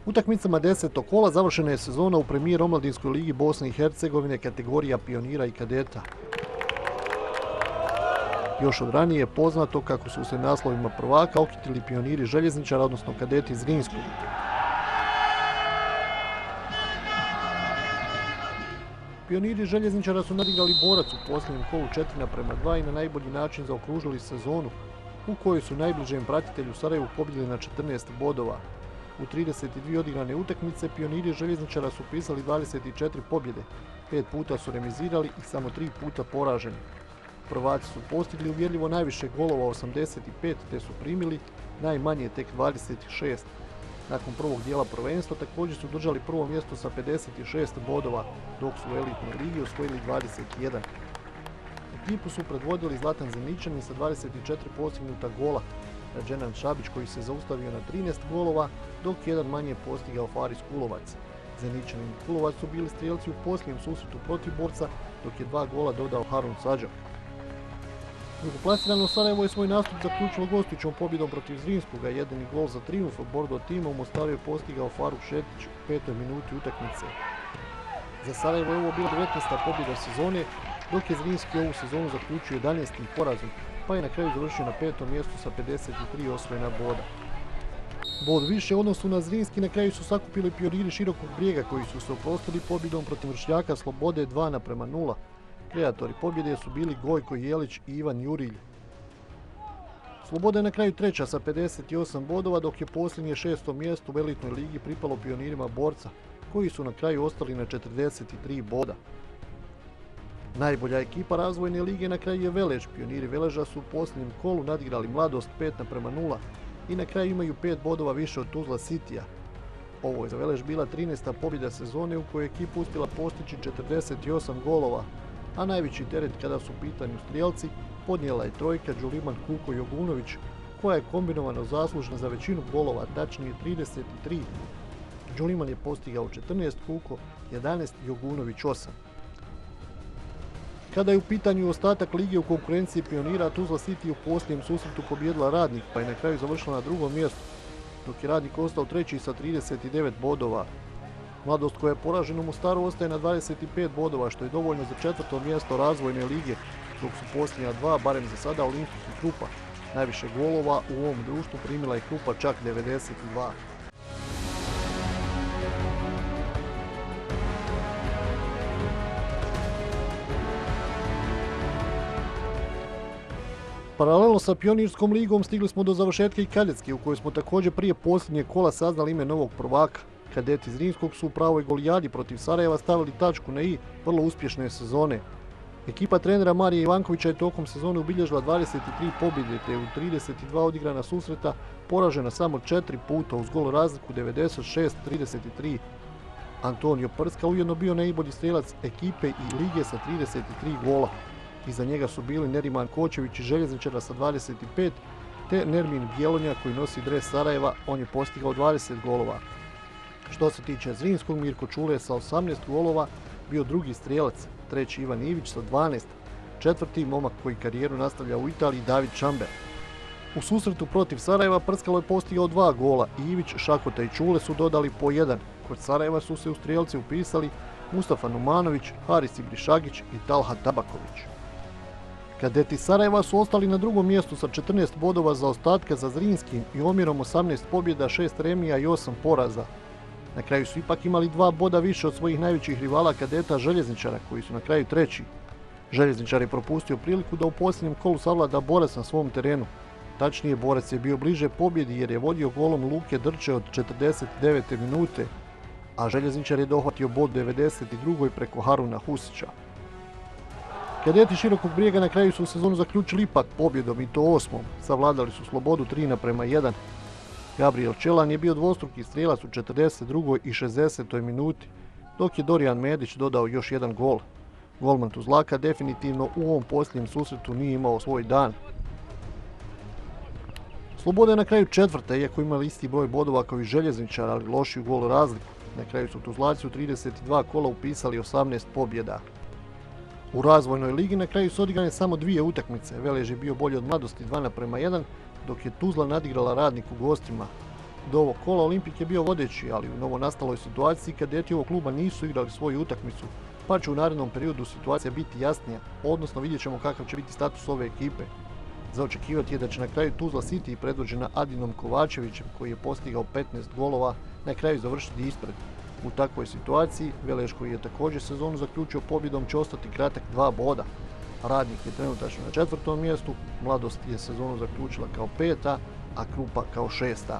Utakmicama 10. kola završena je sezona u Premier omladinskoj ligi Bosne i Hercegovine kategorija pionira i kadeta. Još od ranije je poznato kako su se naslovima prvaka okitili pioniri Željezničara, odnosno kadeti Zrinskog. Pioniri Željezničara su nadigrali Borac u posljednjem kolu 4:2 i na najbolji način zaokružili sezonu, u kojoj su najbližem pratitelju Sarajevu pobjedili na 14 bodova. U 32 odigrane utakmice pioniri Željezničara su upisali 24 pobjede, 5 puta su remizirali i samo 3 puta poraženi. Prvaci su postigli uvjerljivo najviše golova 85 te su primili najmanje tek 26. Nakon prvog dijela prvenstva također su držali prvo mjesto sa 56 bodova, dok su u elitnoj ligi osvojili 21. Ekipu su predvodili Zlatan Zeničanin sa 24 postignuta gola, Rađenan Šabić koji se zaustavio na 13 golova, dok jedan manje postigao Faris Kulovac. Zeničanin i Kulovac su bili strijelci u posljednjem susretu protiv Borca, dok je 2 gola dodao Harun Sađak. Drugoplasirano Sarajevo je svoj nastup zaključilo gostujućom pobjedom protiv Zrinskoga. Jedini gol za trijumf od Bordo tima u Mostaru je postigao Faruk Šetić u 5. minuti utakmice. Za Sarajevo je ovo bila 19. pobjeda sezone, dok je Zrinski ovu sezonu zaključio 11. porazom, pa je na kraju završio na 5. mjestu sa 53 osvojena boda. Bod više u odnosu na Zrinski na kraju su sakupili pioniri Širokog Brijega koji su se oprostili pobjedom protiv Vršljaka Slobode 2:0. Kreatori pobjede su bili Gojko Jelić i Ivan Jurilj. Sloboda je na kraju treća sa 58 bodova, dok je posljednje 6. mjesto u elitnoj ligi pripalo pionirima Borca, koji su na kraju ostali na 43 boda. Najbolja ekipa razvojne lige na kraju je Velež. Pioniri Veleža su u posljednjem kolu nadigrali Mladost 5:0 i na kraju imaju 5 bodova više od Tuzla Citya. Ovo je za Velež bila 13. pobjeda sezone u kojoj je ekipa uspjela postići 48 golova, a najveći teret kada su u pitanju strijelci podnijela je trojka Đuliman Kuko Jogunović, koja je kombinovano zaslužna za većinu golova, tačnije 33. Đuliman je postigao 14, Kuko 11, Jogunović 8. Kada je u pitanju ostatak lige u konkurenciji pionira, Tuzla City u posljednjem susretu pobijedila Radnik, pa je na kraju završila na 2. mjestu, dok je Radnik ostao 3. sa 39 bodova. Mladost koja je poražena u Mostaru ostaje na 25 bodova, što je dovoljno za 4. mjesto razvojne lige, dok su posljednja 2, barem za sada, Olimpik i Krupa. Najviše golova u ovom društvu primila je Krupa, čak 92. Paralelno sa Pionirskom ligom stigli smo do završetka i kadetske, u kojoj smo također prije posljednjeg kola saznali ime novog prvaka. Kadeti Zrinskog su u pravoj golijadi protiv Sarajeva stavili tačku na i vrlo uspješne sezone. Ekipa trenera Marija Ivankovića je tokom sezone ubilježila 23 pobjede te u 32 odigrana susreta poražena samo 4 puta uz gol razliku 96-33. Antonio Prska ujedno bio najbolji strelac ekipe i lige sa 33 gola. Iza njega su bili Neriman Kočević iz Željezničara sa 25 te Nermin Bjelonja koji nosi dres Sarajeva, on je postigao 20 golova. Što se tiče Zrinskog, Mirko Čule sa 18 golova bio drugi strijelac, treći Ivan Ivić sa 12, četvrti momak koji karijeru nastavlja u Italiji David Čamber. U susretu protiv Sarajeva Prskalo je postigao 2 gola i Ivić, Šakota i Čule su dodali po 1. Kod Sarajeva su se u strijelci upisali Mustafa Numanović, Haris Ibrišagić i Talha Tabaković. Kadeti Sarajeva su ostali na 2. mjestu sa 14 bodova zaostatka za Zrinskim i omjerom 18 pobjeda, 6 remija i 8 poraza. Na kraju su ipak imali 2 boda više od svojih najvećih rivala kadeta Željezničara, koji su na kraju 3. Željezničar je propustio priliku da u posljednjem kolu savlada Borac na svom terenu. Tačnije, Borac je bio bliže pobjedi jer je vodio golom Luke Drče od 49. minute, a Željezničar je dohvatio bod 92. preko Haruna Husića. Kadeti Širokog Brijega na kraju su sezonu zaključili ipak pobjedom i to 8. Savladali su Slobodu 3:1. Gabriel Čelan je bio dvostruki strijelac u 42. i 60. minuti, dok je Dorijan Medić dodao još jedan gol. Golman Tuzlaka definitivno u ovom posljednjem susretu nije imao svoj dan. Sloboda je na kraju 4. iako imali isti broj bodova kao i Željezničar, ali lošiju gol razliku. Na kraju su Tuzlaci u 32 kola upisali 18 pobjeda. U razvojnoj ligi na kraju su odigrane samo 2 utakmice. Velež je bio bolji od Mladosti 2:1, dok je Tuzla nadigrala Radnik u gostima. Do ovog kola Olimpik je bio vodeći, ali u novonastaloj situaciji kadeti ovog kluba nisu igrali svoju utakmicu, pa će u narednom periodu situacija biti jasnija, odnosno vidjet ćemo kakav će biti status ove ekipe. Za očekivati je da će na kraju Tuzla City, predvođena Adinom Kovačevićem, koji je postigao 15 golova, na kraju završiti ispred. U takvoj situaciji Veleš, koji je također sezonu zaključio pobjedom, će ostati kratak 2 boda. Radnik je trenutačno na 4. mjestu, Mladost je sezonu zaključila kao 5., a Krupa kao 6.